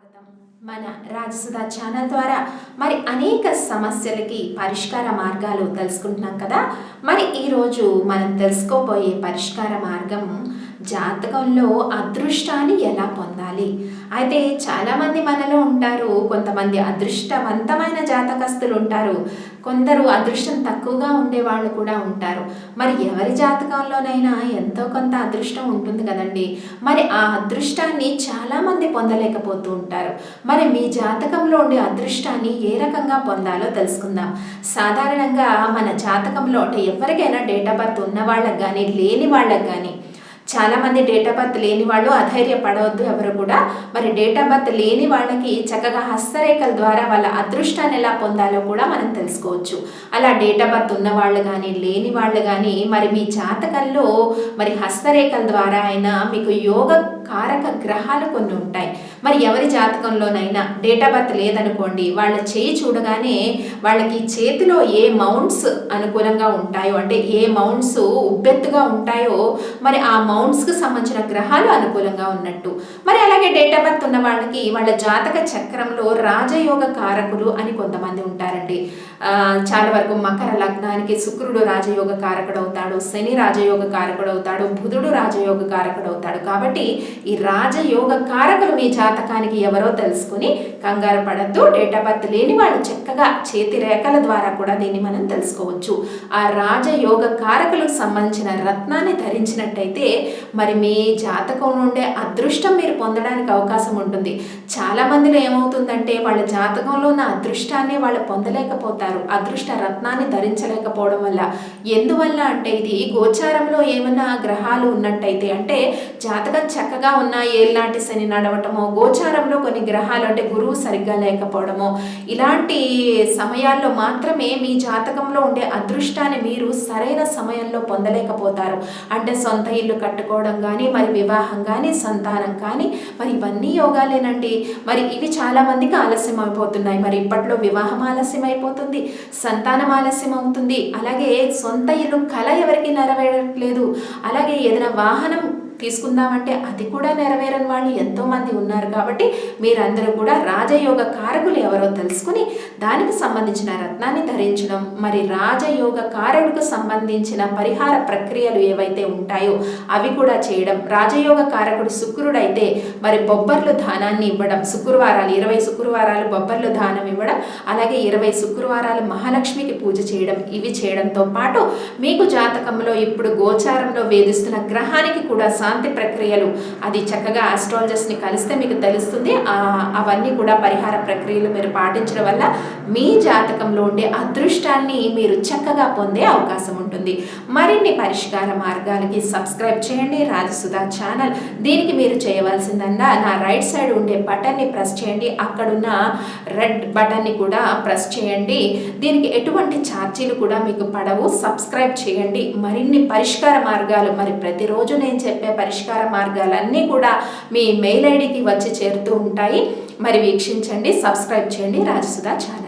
స్వాగతం. మన రాజసుధా ఛానల్ ద్వారా మరి అనేక సమస్యలకి పరిష్కార మార్గాలు తెలుసుకుంటున్నాం కదా. మరి ఈరోజు మనం తెలుసుకోబోయే పరిష్కార మార్గం జాతకంలో అదృష్టాన్ని ఎలా పొందాలి. అయితే చాలామంది మనలో ఉంటారు, కొంతమంది అదృష్టవంతమైన జాతకస్తులు ఉంటారు, కొందరు అదృష్టం తక్కువగా ఉండేవాళ్ళు కూడా ఉంటారు. మరి ఎవరి జాతకంలోనైనా ఎంతో కొంత అదృష్టం ఉంటుంది కదండి. మరి ఆ అదృష్టాన్ని చాలామంది పొందలేకపోతూ ఉంటారు. మరి మీ జాతకంలో ఉండే అదృష్టాన్ని ఏ రకంగా పొందాలో తెలుసుకుందాం. సాధారణంగా మన జాతకంలో అంటే ఎవరికైనా డేట్ ఆఫ్ బర్త్ ఉన్న వాళ్ళకి కానీ లేని వాళ్ళకి కానీ, చాలామంది డేట్ ఆఫ్ బర్త్ లేని వాళ్ళు అధైర్యపడవద్దు ఎవరు కూడా. మరి డేట్ ఆఫ్ బర్త్ లేని వాళ్ళకి చక్కగా హస్తరేఖల ద్వారా వాళ్ళ అదృష్టాన్ని ఎలా పొందాలో కూడా మనం తెలుసుకోవచ్చు. అలా డేట్ ఆఫ్ బర్త్ ఉన్న వాళ్ళు కానీ లేని వాళ్ళు కానీ మరి మీ జాతకంలో మరి హస్తరేఖల ద్వారా అయినా మీకు యోగ కారక గ్రహాలు కొన్ని ఉంటాయి. మరి ఎవరి జాతకంలోనైనా డేట్ ఆఫ్ బర్త్ లేదనుకోండి, వాళ్ళ చేయి చూడగానే వాళ్ళకి చేతిలో ఏ మౌంట్స్ అనుకూలంగా ఉంటాయో, అంటే ఏ మౌంట్స్ ఉబ్బెత్తుగా ఉంటాయో మరి ఆ మౌంట్స్కి సంబంధించిన గ్రహాలు అనుకూలంగా ఉన్నట్టు. మరి అలాగే డేట్ ఆఫ్ బర్త్ ఉన్న వాళ్ళకి వాళ్ళ జాతక చక్రంలో రాజయోగ కారకులు అని కొంతమంది ఉంటారండి. చాలా వరకు మకర లగ్నానికి శుక్రుడు రాజయోగ కారకుడు అవుతాడు, శని రాజయోగ కారకుడు అవుతాడు, బుధుడు రాజయోగ కారకుడు అవుతాడు. కాబట్టి ఈ రాజయోగ కారకులు మీ జాతకానికి ఎవరో తెలుసుకుని కంగారు పడద్దు. డేట్ ఆఫ్ బర్త్ లేని వాళ్ళు చక్కగా చేతి రేఖల ద్వారా కూడా దీన్ని మనం తెలుసుకోవచ్చు. ఆ రాజయోగ కారకులకు సంబంధించిన రత్నాన్ని ధరించినట్టయితే మరి మీ జాతకం నుండే అదృష్టం మీరు పొందడానికి అవకాశం ఉంటుంది. చాలా మందిలో ఏమవుతుందంటే వాళ్ళ జాతకంలో ఉన్న అదృష్టాన్ని వాళ్ళు పొందలేకపోతారు, అదృష్ట రత్నాన్ని ధరించలేకపోవడం వల్ల. ఎందువల్ల అంటే ఇది గోచారంలో ఏమైనా గ్రహాలు ఉన్నట్టయితే, అంటే జాతకం చక్కగా ఉన్న ఏళ్ళనాటి శని నడవటమో, గోచారంలో కొన్ని గ్రహాలు అంటే గురువు సరిగ్గా లేకపోవడమో, ఇలాంటి సమయాల్లో మాత్రమే మీ జాతకంలో ఉండే అదృష్టాన్ని మీరు సరైన సమయంలో పొందలేకపోతారు. అంటే సొంత ఇల్లు కట్టుకోవడం కానీ, మరి వివాహం కానీ, సంతానం కానీ, మరి ఇవన్నీ యోగాలేనండి. మరి ఇవి చాలా మందికి ఆలస్యం అయిపోతున్నాయి. మరి ఇప్పట్లో వివాహం ఆలస్యం అయిపోతుంది, సంతానం ఆలస్యం అవుతుంది, అలాగే సొంత ఇల్లు కల ఎవరికి నెరవేరట్లేదు, అలాగే ఏదైనా వాహనం తీసుకుందామంటే అది కూడా నెరవేరని వాళ్ళు ఎంతోమంది ఉన్నారు. కాబట్టి మీరందరూ కూడా రాజయోగ కారకులు ఎవరో తెలుసుకుని దానికి సంబంధించిన రత్నాన్ని ధరించడం, మరి రాజయోగ కారకులకు సంబంధించిన పరిహార ప్రక్రియలు ఏవైతే ఉంటాయో అవి కూడా చేయడం. రాజయోగ కారకుడు శుక్రుడైతే మరి బొబ్బర్లు దానాన్ని ఇవ్వడం, శుక్రవారాలు 20 శుక్రవారాలు బొబ్బర్లు దానం ఇవ్వడం, అలాగే 20 శుక్రవారాలు మహాలక్ష్మికి పూజ చేయడం. ఇవి చేయడంతో పాటు మీకు జాతకంలో ఇప్పుడు గోచారంలో వేధిస్తున్న గ్రహానికి కూడా శాంతి ప్రక్రియలు, అది చక్కగా ఆస్ట్రాలజర్స్ని కలిస్తే మీకు తెలుస్తుంది. అవన్నీ కూడా పరిహార ప్రక్రియలు మీరు పాటించడం వల్ల మీ జాతకంలో ఉండే అదృష్టాన్ని మీరు చక్కగా పొందే అవకాశం ఉంటుంది. మరిన్ని పరిష్కార మార్గాలకి సబ్స్క్రైబ్ చేయండి రాజసుధా ఛానల్. దీనికి మీరు చేయవలసిందల్లా నా రైట్ సైడ్ ఉండే బటన్ని ప్రెస్ చేయండి, అక్కడున్న రెడ్ బటన్ని కూడా ప్రెస్ చేయండి. దీనికి ఎటువంటి ఛార్జీలు కూడా మీకు పడవు. సబ్స్క్రైబ్ చేయండి. మరిన్ని పరిష్కార మార్గాలు, మరి ప్రతిరోజు నేను చెప్పే పరిష్కార మార్గాలన్నీ కూడా మీ మెయిల్ ఐడికి వచ్చి చేరుతూ ఉంటాయి. మరి వీక్షించండి, సబ్స్క్రైబ్ చేయండి రాజసుధా ఛానల్.